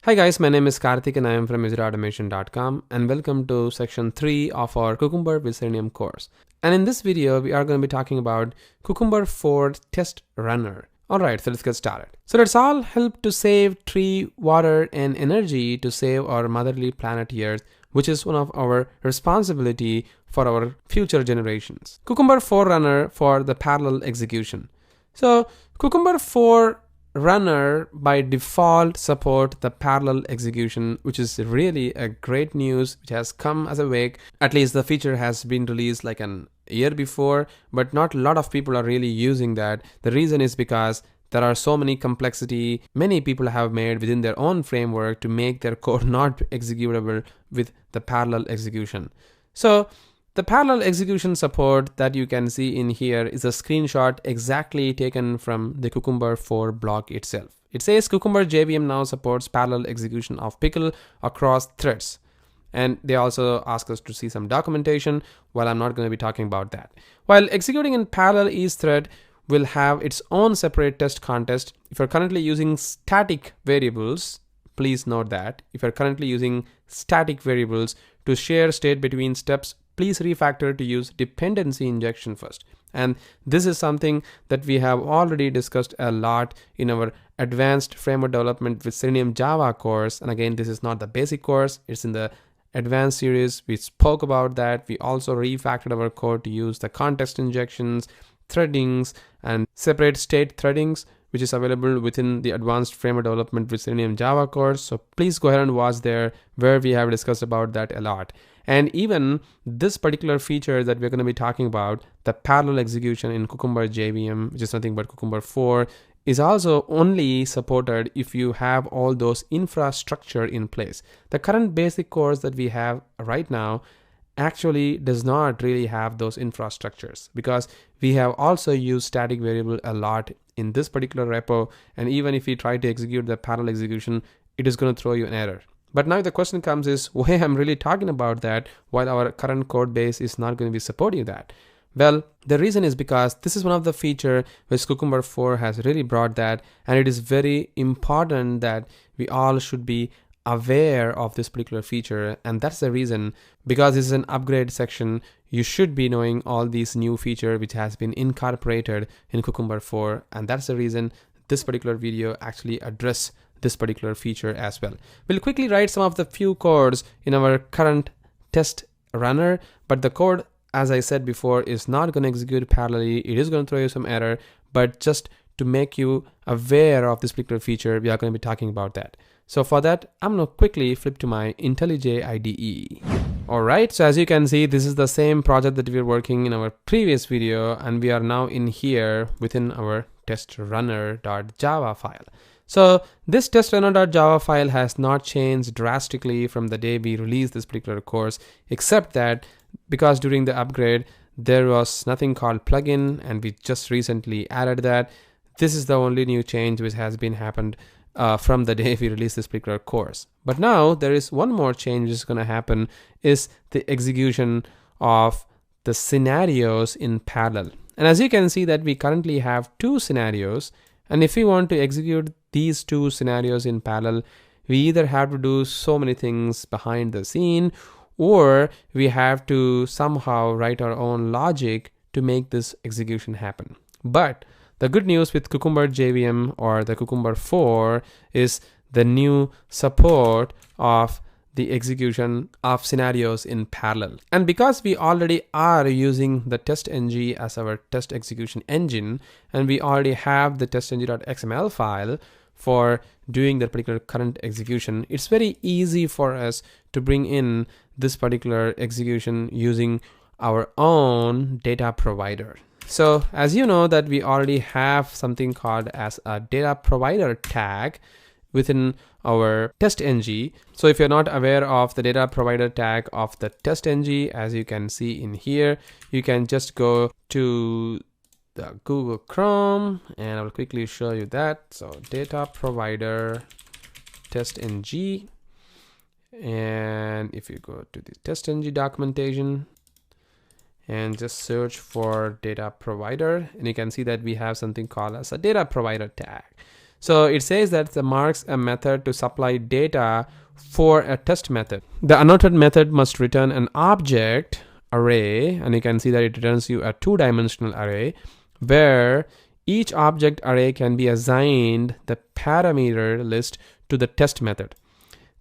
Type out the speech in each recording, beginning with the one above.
Hi guys, my name is Karthik and I am from easyautomation.com and welcome to section 3 of our Cucumber with Selenium course. And in this video, we are going to be talking about Cucumber 4 test runner. Alright, so let's get started. So let's all help to save tree, water and energy to save our motherly planet Earth, which is one of our responsibility for our future generations. Cucumber 4 runner for the parallel execution. So Cucumber 4 runner by default support the parallel execution, which is really a great news which has come as a wake. At least the feature has been released like an year before, but not a lot of people are really using that. The reason is because there are so many complexity many people have made within their own framework to make their code not executable with the parallel execution. So the parallel execution support that you can see in here is a screenshot exactly taken from the Cucumber 4 block itself. It says Cucumber JVM now supports parallel execution of pickle across threads. And they also ask us to see some documentation. Well, I'm not going to be talking about that. While executing in parallel, each thread will have its own separate test context. If you're currently using static variables, please note that if you're currently using static variables to share state between steps, please refactor to use dependency injection first. And this is something that we have already discussed a lot in our advanced framework development with Selenium Java course. And again, this is not the basic course, it's in the advanced series. We spoke about that. We also refactored our code to use the context injections, threadings, and separate state threadings, which is available within the advanced framework development with Selenium Java course. So please go ahead and watch there where we have discussed about that a lot. And even this particular feature that we're going to be talking about, the parallel execution in Cucumber JVM, which is nothing but Cucumber 4, is also only supported if you have all those infrastructure in place. The current basic course that we have right now actually does not really have those infrastructures, because we have also used static variable a lot in this particular repo, and even if we try to execute the parallel execution, it is going to throw you an error. But now the question comes is, why I'm really talking about that while our current code base is not going to be supporting that? Well, the reason is because this is one of the feature which Cucumber 4 has really brought that, and it is very important that we all should be aware of this particular feature. And that's the reason, because this is an upgrade section, you should be knowing all these new feature which has been incorporated in Cucumber 4. And that's the reason this particular video actually address this particular feature as well. We'll quickly write some of the few codes in our current test runner, but the code, as I said before, is not going to execute parallelly. It is going to throw you some error, but just to make you aware of this particular feature, we are going to be talking about that. So for that, I'm going to quickly flip to my IntelliJ IDE. Alright, so as you can see, this is the same project that we were working in our previous video, and we are now in here within our testrunner.java file. So this testrunner.java file has not changed drastically from the day we released this particular course, except that because during the upgrade, there was nothing called plugin, and we just recently added that. This is the only new change which has been happened from the day we released this particular course. But now there is one more change which is going to happen, is the execution of the scenarios in parallel. And as you can see that we currently have two scenarios, and if we want to execute these two scenarios in parallel, we either have to do so many things behind the scene, or we have to somehow write our own logic to make this execution happen. But the good news with Cucumber JVM or the Cucumber 4 is the new support of the execution of scenarios in parallel. And because we already are using the testng as our test execution engine, and we already have the testng.xml file for doing that particular current execution, it's very easy for us to bring in this particular execution using our own data provider. So as you know that we already have something called as a data provider tag within our testng. So if you're not aware of the data provider tag of the testng, as you can see in here, you can just go to the Google Chrome and I'll quickly show you that. So data provider testng, and if you go to the testng documentation and just search for data provider, and you can see that we have something called as a data provider tag. So it says that it marks a method to supply data for a test method. The annotated method must return an object array, and you can see that it returns you a two-dimensional array where each object array can be assigned the parameter list to the test method.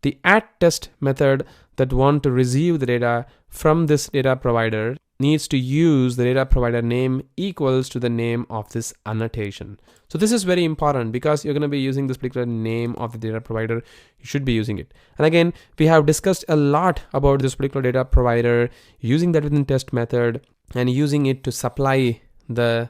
The @test method that want to receive the data from this data provider needs to use the data provider name equals to the name of this annotation. So this is very important because you're going to be using this particular name of the data provider. You should be using it. And again, we have discussed a lot about this particular data provider, using that within test method and using it to supply the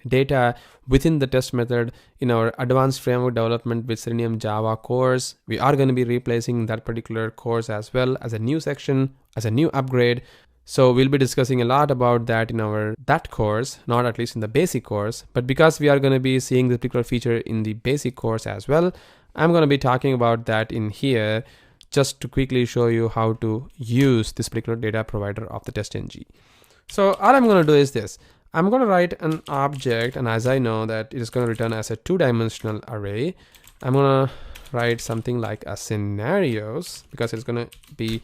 data within the test method in our advanced framework development with Selenium Java course. We are going to be replacing that particular course as well as a new section, as a new upgrade. So we'll be discussing a lot about that in that course, not at least in the basic course, but because we are going to be seeing this particular feature in the basic course as well, I'm going to be talking about that in here just to quickly show you how to use this particular data provider of the test-ng. So all I'm going to do is this. I'm going to write an object, and as I know that it is going to return as a two-dimensional array, I'm going to write something like a scenarios because it's going to be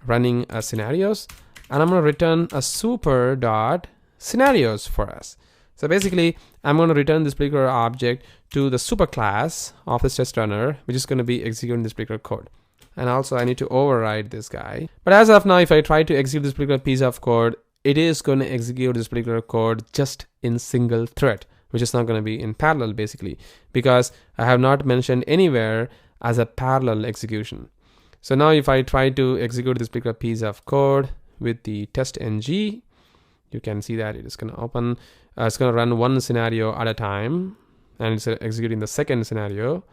running a scenarios, and I'm going to return a super dot scenarios for us. So basically, I'm going to return this particular object to the super class of this test runner, which is going to be executing this particular code. And also I need to override this guy. But as of now, if I try to execute this particular piece of code, it is going to execute this particular code just in single thread, which is not going to be in parallel basically, because I have not mentioned anywhere as a parallel execution. So now if I try to execute this particular piece of code with the test-ng, you can see that it is going to open, it's going to run one scenario at a time, and it's executing the second scenario.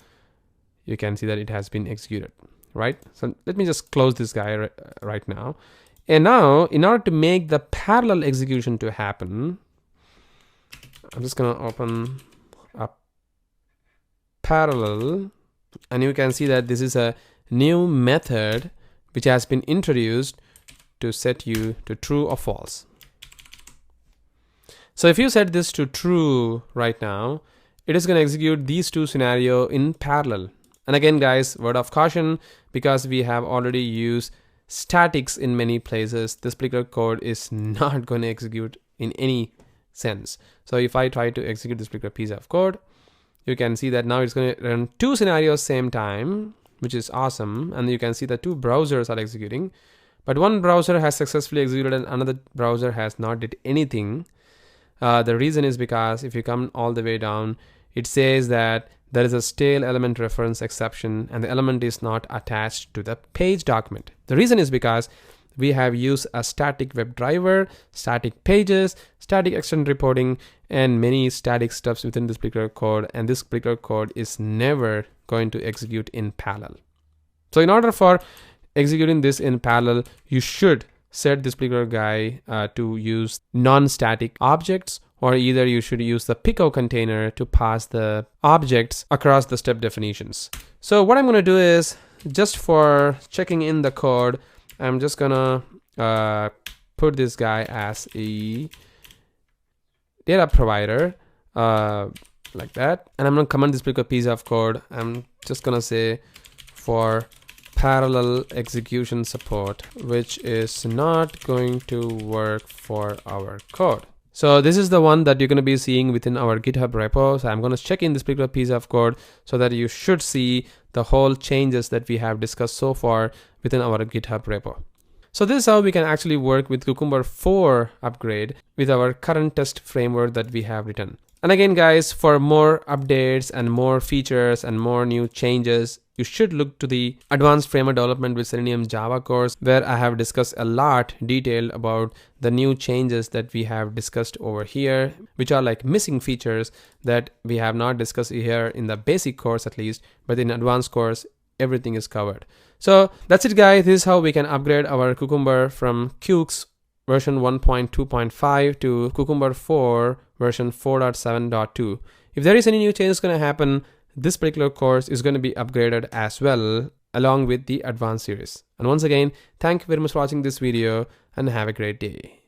You can see that it has been executed, right? So let me just close this guy right now. And now, in order to make the parallel execution to happen, I'm just going to open a parallel, and you can see that this is a new method which has been introduced to set you to true or false. So if you set this to true right now, it is going to execute these two scenarios in parallel. And again, guys, word of caution, because we have already used statics in many places, this particular code is not going to execute in any sense. So if I try to execute this particular piece of code, you can see that now it's going to run two scenarios same time, which is awesome. And you can see that two browsers are executing, but one browser has successfully executed and another browser has not did anything. The reason is because if you come all the way down, it says that there is a stale element reference exception and the element is not attached to the page document. The reason is because we have used a static WebDriver, static pages, static extend reporting, and many static stuffs within this particular code, and this particular code is never going to execute in parallel. So in order for executing this in parallel, you should set this particular guy to use non-static objects, or either you should use the pico container to pass the objects across the step definitions. So what I'm going to do is, just for checking in the code, I'm just going to put this guy as a data provider like that. And I'm going to comment this particular piece of code. I'm just going to say for parallel execution support, which is not going to work for our code. So this is the one that you're going to be seeing within our GitHub repo. So I'm going to check in this particular piece of code so that you should see the whole changes that we have discussed so far within our GitHub repo. So this is how we can actually work with Cucumber 4 upgrade with our current test framework that we have written. And again, guys, for more updates and more features and more new changes, you should look to the advanced framework development with Selenium Java course, where I have discussed a lot detail about the new changes that we have discussed over here, which are like missing features that we have not discussed here in the basic course at least, but in advanced course, everything is covered. So that's it, guys. This is how we can upgrade our Cucumber from Cucs version 1.2.5 to Cucumber 4 version 4.7.2. If there is any new changes going to happen, this particular course is going to be upgraded as well, along with the advanced series. And once again, thank you very much for watching this video and have a great day.